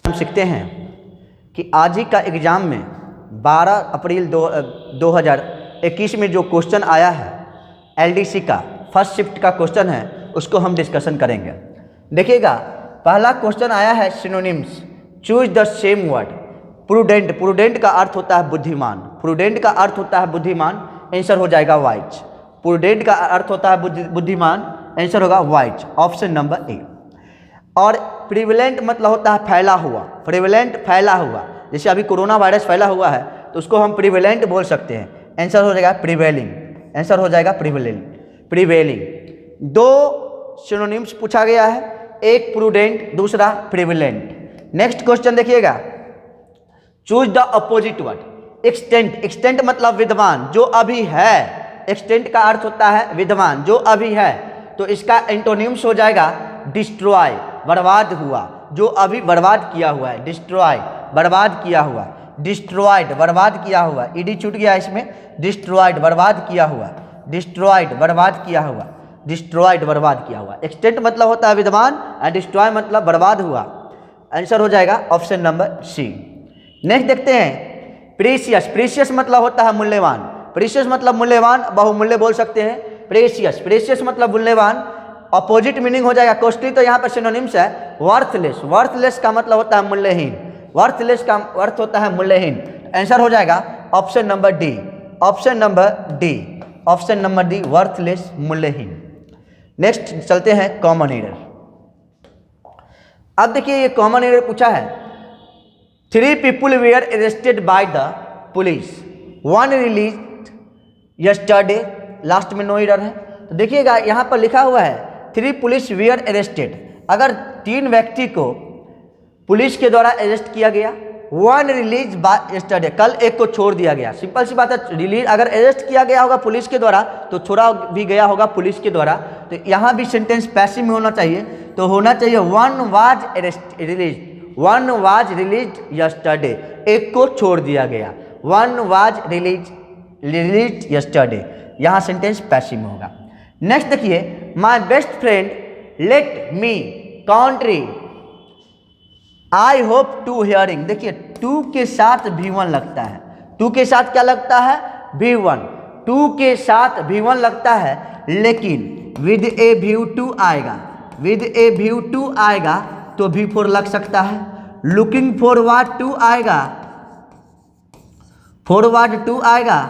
हम सीखते हैं कि आज ही का एग्ज़ाम में 12 अप्रैल 2021 में जो क्वेश्चन आया है एलडीसी का फर्स्ट शिफ्ट का क्वेश्चन है, उसको हम डिस्कशन करेंगे। देखिएगा, पहला क्वेश्चन आया है synonyms, choose the same word. Prudent, prudent का अर्थ होता है बुद्धिमान, प्रूडेंट का अर्थ होता है बुद्धिमान, आंसर हो जाएगा वाइज। प्रूडेंट का अर्थ होता है बुद्धिमान, आंसर होगा वाइज, ऑप्शन नंबर ए। और प्रिवेलेंट मतलब होता है फैला हुआ, प्रिवेलेंट फैला हुआ, जैसे अभी कोरोना वायरस फैला हुआ है तो उसको हम प्रिवेलेंट बोल सकते हैं, आंसर हो जाएगा प्रिवेलिंग, आंसर हो जाएगा प्रिवेलिंग, प्रिवेलिंग। दो सिनोनिम्स पूछा गया है, एक प्रूडेंट, दूसरा प्रिवेलेंट। नेक्स्ट क्वेश्चन देखिएगा, choose the opposite word. Extent, extent मतलब विद्वान, जो अभी है, एक्सटेंट का अर्थ होता है विद्वान, जो अभी है, तो इसका एंटोनिम्स हो जाएगा डिस्ट्रॉय, बर्बाद हुआ, जो अभी बर्बाद किया हुआ है, डिस्ट्रॉय बर्बाद किया हुआ, डिस्ट्रॉयड बर्बाद किया हुआ, ईडी छूट गया इसमें, डिस्ट्रॉयड बर्बाद किया हुआ, डिस्ट्रॉयड बर्बाद किया हुआ, डिस्ट्रॉयड बर्बाद किया हुआ। एक्सटेंट मतलब होता है विद्वान और डिस्ट्रॉय मतलब बर्बाद हुआ, आंसर हो जाएगा ऑप्शन नंबर सी। नेक्स्ट देखते हैं प्रेशियस, प्रेशियस मतलब होता है मूल्यवान, प्रेशियस मतलब मूल्यवान, बहुमूल्य बोल सकते हैं, प्रेशियस, प्रेशियस मतलब मूल्यवान। अपोजिट मीनिंग हो जाएगा कॉस्टली, तो यहाँ पर सिनोनिम्स है वर्थलेस, वर्थलेस का मतलब होता है मूल्यहीन, वर्थलेस का अर्थ होता है मूल्यहीन, आंसर हो जाएगा option number D, option number D, option number D, worthless, मूल्यहीन। नेक्स्ट चलते हैं कॉमन एरर। अब देखिए ये कॉमन एरर पूछा है, 3 people were arrested by the police, 1 released yesterday, last में नो एरर है। तो देखिएगा यहाँ पर लिखा हुआ है 3 police were arrested, अगर 3 व्यक्ति को पुलिस के द्वारा अरेस्ट किया गया, 1 रिलीज बाय yesterday, कल एक को छोड़ दिया गया। सिंपल सी बात है, रिलीज अगर अरेस्ट किया गया होगा पुलिस के द्वारा तो छोड़ा भी गया होगा पुलिस के द्वारा, तो यहाँ भी सेंटेंस पैसिव में होना चाहिए, तो होना चाहिए 1 was release, 1 was released yesterday, एक को छोड़ दिया गया, 1 was released yesterday, यहाँ सेंटेंस पैसिव में होगा। नेक्स्ट देखिए, my best friend let me country I hope to hearing. देखिए टू के साथ V1 लगता है, टू के साथ क्या लगता है V1, टू के साथ V1 लगता है, लेकिन विद ए व्यू टू आएगा, विद ए व्यू टू आएगा तो V4 लग सकता है, लुकिंग फॉरवर्ड टू आएगा, फॉरवर्ड टू आएगा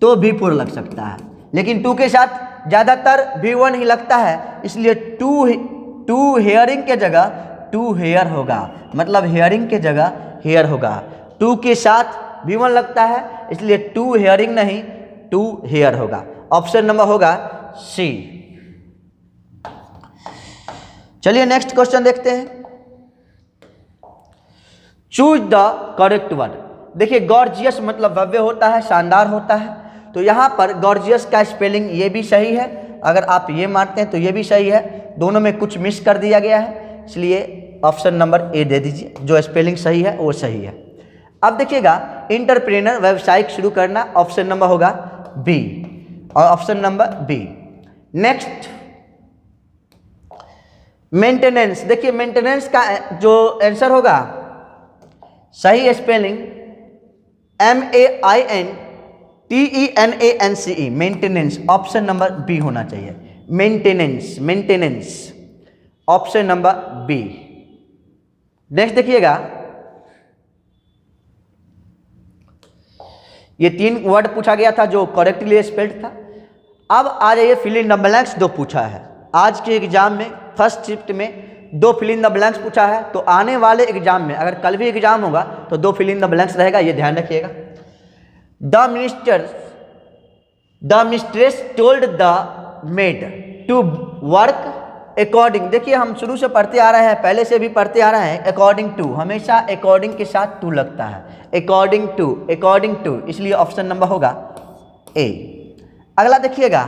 तो V4 लग सकता है, लेकिन टू के साथ ज़्यादातर V1 ही लगता है, इसलिए टू हेयरिंग के जगह टू हेयर होगा, मतलब हेयरिंग के जगह हेयर होगा। टू के साथ V1 लगता है, इसलिए टू हेयरिंग नहीं टू हेयर होगा, ऑप्शन नंबर होगा सी। चलिए नेक्स्ट क्वेश्चन देखते हैं, चूज द करेक्ट वर्ड। देखिए गॉर्जियस मतलब भव्य होता है, शानदार होता है, तो यहाँ पर गॉर्जियस का स्पेलिंग ये भी सही है, अगर आप ये मानते हैं तो ये भी सही है, दोनों में कुछ मिस कर दिया गया है, इसलिए ऑप्शन नंबर ए दे दीजिए, जो स्पेलिंग सही है वो सही है। अब देखिएगा इंटरप्रेनर, व्यवसायिक शुरू करना, ऑप्शन नंबर होगा बी, और option number B. Next maintenance, देखिए मेंटेनेंस का जो आंसर होगा सही spelling MAINTENANCE, maintenance, option number B होना चाहिए, maintenance, maintenance, option number B. Next देखिएगा, ये 3 वर्ड पूछा गया था जो करेक्टली स्पेल्ड था। अब आ जाइए फिल इन द ब्लैंक्स, 2 पूछा है आज के एग्जाम में, फर्स्ट शिफ्ट में 2 फिल इन द ब्लैंक्स पूछा है, तो आने वाले एग्जाम में अगर कल भी एग्जाम होगा तो 2 फिल इन द ब्लैंक्स रहेगा, ये ध्यान रखिएगा। The mistress told the maid to work according. देखिए हम शुरू से पढ़ते आ रहे हैं, पहले से भी पढ़ते आ रहे हैं, अकॉर्डिंग टू, हमेशा अकॉर्डिंग के साथ टू लगता है, अकॉर्डिंग टू, अकॉर्डिंग टू, इसलिए ऑप्शन नंबर होगा ए। अगला देखिएगा,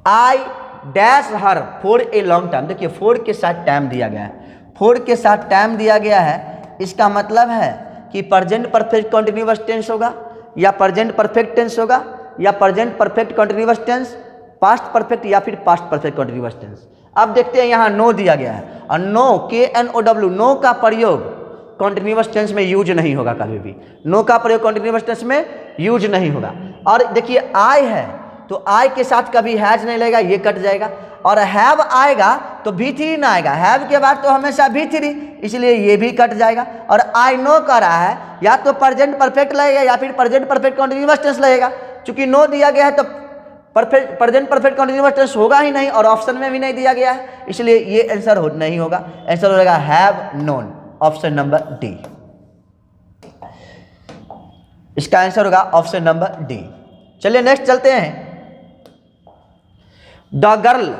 I dash her for a long time. देखिए फॉर के साथ टाइम दिया गया है, फॉर के साथ टाइम दिया गया है, इसका मतलब है कि प्रेजेंट परफेक्ट कंटीन्यूअस टेंस होगा, या प्रेजेंट परफेक्ट टेंस होगा, या present perfect continuous tense, past perfect, या फिर पास्ट परफेक्ट कंटीन्यूअस टेंस। अब देखते हैं यहाँ नो दिया गया है, और नो KNOW नो का प्रयोग कॉन्टिन्यूअस टेंस में यूज नहीं होगा कभी भी। नो का प्रयोग कॉन्टिन्यूअस टेंस में यूज नहीं होगा। और देखिए आई है तो आई के साथ कभी हैज नहीं लगेगा, ये कट जाएगा। और हैव आएगा तो V3 ना आएगा, हैव के बाद तो हमेशा V3, इसलिए ये भी कट जाएगा। और आई नो का रहा है, या तो प्रेजेंट परफेक्ट लगेगा या फिर प्रेजेंट परफेक्ट कॉन्टिन्यूअस टेंस लगेगा। चूंकि नो दिया गया है तो प्रेजेंट परफेक्ट कॉन्टिन्यूअस टेंस होगा ही नहीं, और ऑप्शन में भी नहीं दिया गया है, इसलिए ये आंसर नहीं होगा। आंसर हो जाएगा have known, option number D. इसका आंसर होगा ऑप्शन नंबर डी। चलिए नेक्स्ट चलते हैं। The girl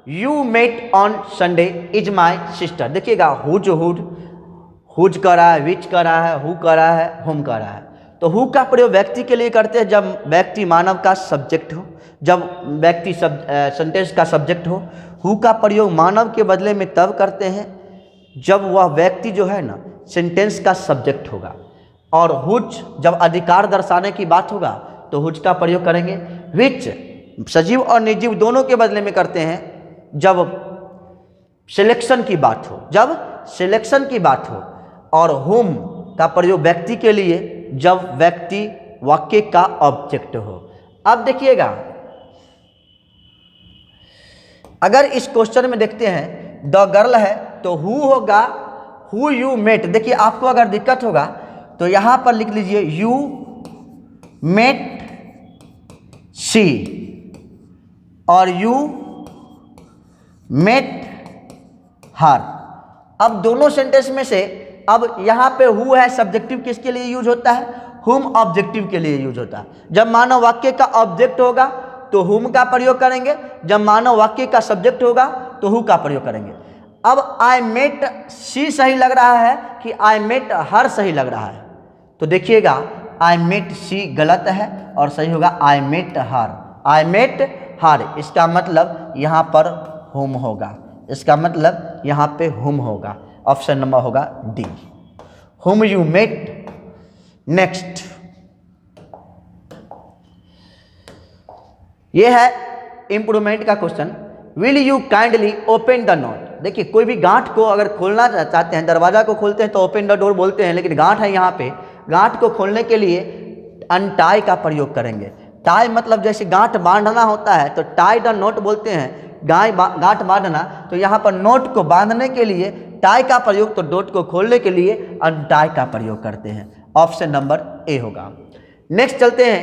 you met on Sunday is my sister. देखिएगा हुज कर रहा है, विच कर रहा है, हु कर रहा है, हुम कर रहा है। तो हु का प्रयोग व्यक्ति के लिए करते हैं जब व्यक्ति मानव का सब्जेक्ट हो, जब व्यक्ति सेंटेंस का सब्जेक्ट हो। हु का प्रयोग मानव के बदले में तब करते हैं जब वह व्यक्ति जो है ना सेंटेंस का सब्जेक्ट होगा। और हुज जब अधिकार दर्शाने की बात होगा तो हुज का प्रयोग करेंगे। विच सजीव और निर्जीव दोनों के बदले में करते हैं जब सिलेक्शन की बात हो, जब सिलेक्शन की बात हो। और हुम का प्रयोग व्यक्ति के लिए जब व्यक्ति वाक्य का ऑब्जेक्ट हो। अब देखिएगा, अगर इस क्वेश्चन में देखते हैं द गर्ल है तो हु होगा हु यू मेट। देखिए आपको अगर दिक्कत होगा तो यहां पर लिख लीजिए यू मेट सी और यू मेट हर। अब दोनों सेंटेंस में से अब यहाँ पे हु है सब्जेक्टिव किसके लिए यूज होता है, हुम ऑब्जेक्टिव के लिए यूज होता है। जब मानव वाक्य का ऑब्जेक्ट होगा तो हुम का प्रयोग करेंगे, जब मानव वाक्य का सब्जेक्ट होगा तो हु का प्रयोग करेंगे। अब आई मेट सी सही लग रहा है कि आई मेट हर सही लग रहा है, तो देखिएगा आई मेट सी गलत है और सही होगा I met her. I met her इसका मतलब यहाँ पर हुम होगा, इसका मतलब यहाँ पे हुम होगा। ऑप्शन नंबर होगा D, whom you met. Next ये है इंप्रूवमेंट का question. Will you kindly open the note. देखिए कोई भी गांठ को अगर खोलना चाहते हैं, दरवाजा को खोलते हैं तो ओपन द डोर बोलते हैं, लेकिन गांठ है यहाँ पे, गांठ को खोलने के लिए अनटाई का प्रयोग करेंगे। टाई मतलब जैसे गांठ बांधना होता है तो टाई द नोट बोलते हैं, गांठ बांधना। तो यहाँ पर नोट को बांधने के लिए टाई का प्रयोग, तो नोट को खोलने के लिए अनटाई का प्रयोग करते हैं। ऑप्शन नंबर ए होगा। नेक्स्ट चलते हैं,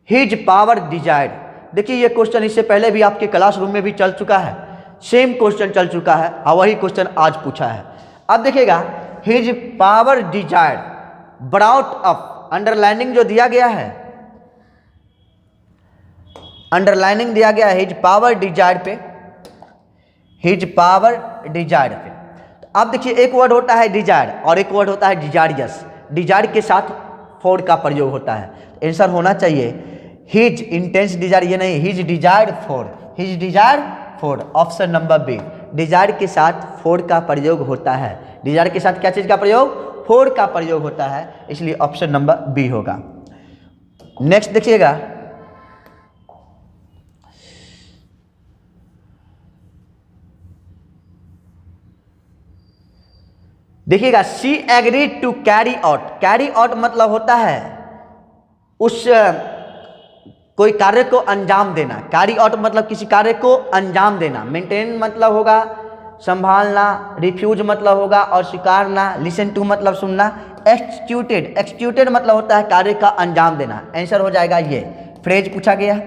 हिज पावर डिजायर्ड। देखिए ये क्वेश्चन इससे पहले भी आपके क्लासरूम में भी चल चुका है, सेम क्वेश्चन चल चुका है और वही क्वेश्चन आज पूछा है। अब देखिएगा his power desired brought up, underlining जो दिया गया है, अंडरलाइनिंग दिया गया है हिज पावर डिजायर्ड पे, हिज पावर डिजायर्ड पे। तो अब देखिए एक वर्ड होता है डिजायर और एक वर्ड होता है डिजारियस। डिजायर के साथ फॉर का प्रयोग होता है, आंसर होना चाहिए हिज इंटेंस डिजायर, ये नहीं his desired for, his desire for. Option number B, desire के साथ फॉर का प्रयोग होता है। डिजायर के साथ क्या चीज का प्रयोग, फॉर का प्रयोग होता है, इसलिए ऑप्शन नंबर बी होगा। नेक्स्ट देखिएगा, देखिएगा she agreed to carry out. Carry out मतलब होता है उस कोई कार्य को अंजाम देना। कैरी आउट मतलब किसी कार्य को अंजाम देना। मेंटेन मतलब होगा संभालना, रिफ्यूज मतलब होगा और स्वीकारना, लिसन टू मतलब सुनना, एक्सक्यूटेड, एक्सक्यूटेड मतलब होता है कार्य का अंजाम देना। आंसर हो जाएगा ये, फ्रेज पूछा गया।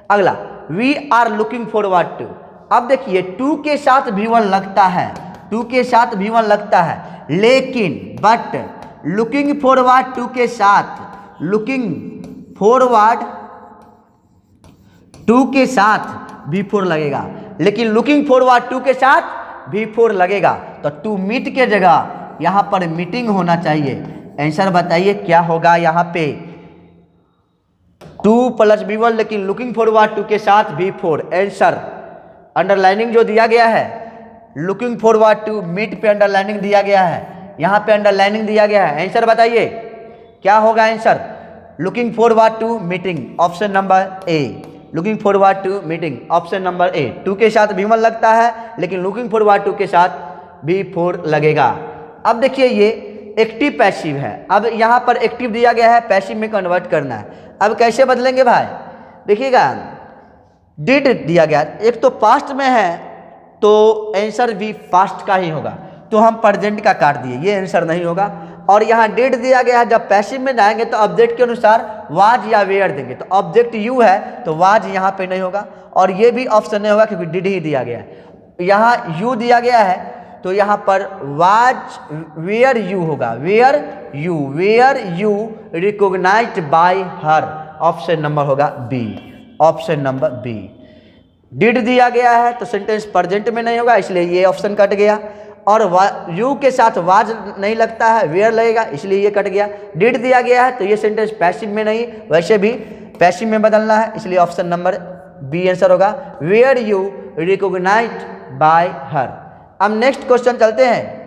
अगला, we are looking forward to. अब देखिए टू के साथ V1 लगता है, टू के साथ V1 लगता है, लेकिन बट लुकिंग फॉरवर्ड टू के साथ, लुकिंग फॉरवर्ड टू के साथ V4 लगेगा, लेकिन लुकिंग फॉरवर्ड टू के साथ V4 लगेगा, तो टू मीट के जगह यहाँ पर मीटिंग होना चाहिए। आंसर बताइए क्या होगा यहाँ पे, 2 + V1 लेकिन लुकिंग फॉरवर्ड टू के साथ V4। आंसर अंडरलाइनिंग जो दिया गया है, लुकिंग फॉरवर्ड टू मीट पे अंडरलाइनिंग दिया गया है, यहाँ पे अंडरलाइनिंग दिया गया है। आंसर बताइए क्या होगा answer, looking forward to meeting. Option number A, looking forward to meeting, option number A. To के साथ विमल लगता है लेकिन लुकिंग फॉरवर्ड टू के साथ बी 4 लगेगा। अब देखिए ये एक्टिव पैसिव है, अब यहाँ पर एक्टिव दिया गया है, पैसिव में कन्वर्ट करना है। अब कैसे बदलेंगे भाई, देखिएगा डिड दिया गया, एक तो पास्ट में है तो आंसर भी पास्ट का ही होगा, तो हम प्रेजेंट का काट दिए, ये आंसर नहीं होगा। और यहाँ डिड दिया गया है, जब पैसिव में जाएंगे तो ऑब्जेक्ट के अनुसार वाज या वेयर देंगे, तो ऑब्जेक्ट यू है तो वाज यहाँ पे नहीं होगा, और ये भी ऑप्शन नहीं होगा क्योंकि डिड ही दिया गया है। यहाँ यू दिया गया है तो यहाँ पर वाज वेयर यू होगा, where you recognised by her, option number होगा B, option number B. Did दिया गया है तो सेंटेंस प्रेजेंट में नहीं होगा, इसलिए ये ऑप्शन कट गया। और यू के साथ वाज नहीं लगता है, वेयर लगेगा, इसलिए ये कट गया। डिड दिया गया है तो ये सेंटेंस पैसिव में नहीं, वैसे भी पैसिव में बदलना है, इसलिए ऑप्शन नंबर बी आंसर होगा, where you recognised by her. अब नेक्स्ट क्वेश्चन चलते हैं।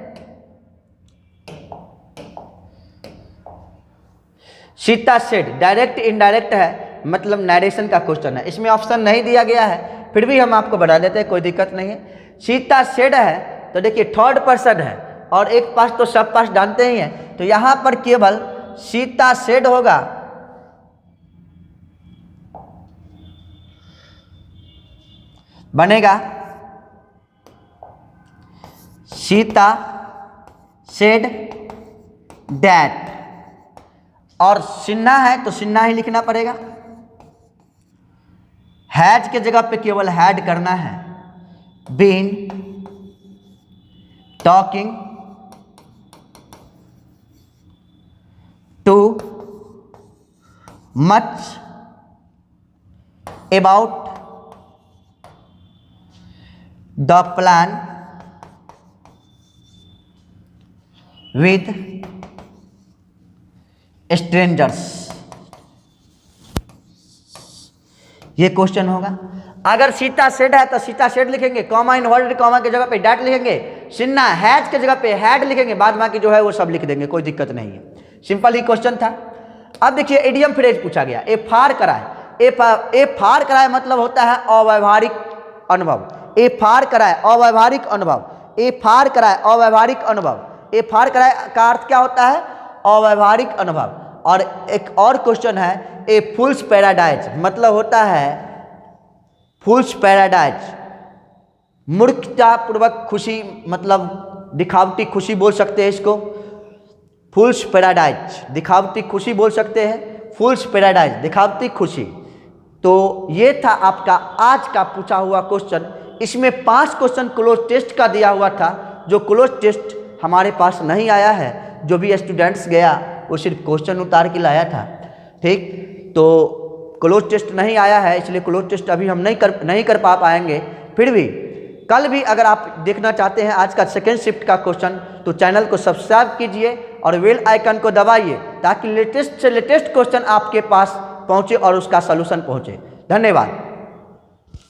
सीता सेड डायरेक्ट इनडायरेक्ट है, मतलब नरेशन का क्वेश्चन है, इसमें ऑप्शन नहीं दिया गया है, फिर भी हम आपको बता देते हैं, कोई दिक्कत नहीं है। सीता सेड है तो देखिए थर्ड पर्सन है और एक पास तो सब पास जानते ही हैं, तो यहां पर केवल सीता सेड होगा, बनेगा सीता सेड दैट, और सिन्हा है तो सिन्हा ही लिखना पड़ेगा। हैज के जगह पे केवल हैड करना है। Been talking too much about the plan with strangers, ये क्वेश्चन होगा। अगर सीता सेड है तो सीता सेड लिखेंगे, कॉमा इनवर्टेड कॉमा के जगह पे डैट लिखेंगे, सिन्हा हैज के जगह पे हैड लिखेंगे, बाद बाकी जो है वो सब लिख देंगे, कोई दिक्कत नहीं है। सिंपल ही क्वेश्चन था। अब देखिए इडियम फ्रेज पूछा गया, ए फार कराए, ए फार कराए मतलब होता है अव्यवहारिक अनुभव, ए फार कराए अव्यवहारिक अनुभव, ए फार कराए अव्यवहारिक अनुभव, ए फार कराए का अर्थ क्या होता है, अव्यवहारिक अनुभव। और एक और क्वेश्चन है, ए फूल्स पैराडाइज मतलब होता है फूल्स पैराडाइज, मूर्खतापूर्वक खुशी, मतलब दिखावटी खुशी बोल सकते हैं इसको, फूल्स पैराडाइज दिखावटी खुशी बोल सकते हैं, फूल्स पैराडाइज दिखावटी खुशी। तो ये था आपका आज का पूछा हुआ क्वेश्चन। इसमें 5 क्वेश्चन क्लोज टेस्ट का दिया हुआ था, जो क्लोज टेस्ट हमारे पास नहीं आया है, जो भी स्टूडेंट्स गया वो सिर्फ क्वेश्चन उतार के लाया था, ठीक। तो क्लोज टेस्ट नहीं आया है, इसलिए क्लोज टेस्ट अभी हम नहीं कर पाएंगे। फिर भी कल भी अगर आप देखना चाहते हैं आज का सेकेंड शिफ्ट का क्वेश्चन, तो चैनल को सब्सक्राइब कीजिए और बेल आइकन को दबाइए, ताकि लेटेस्ट से लेटेस्ट क्वेश्चन आपके पास पहुंचे और उसका सलूशन पहुंचे। धन्यवाद।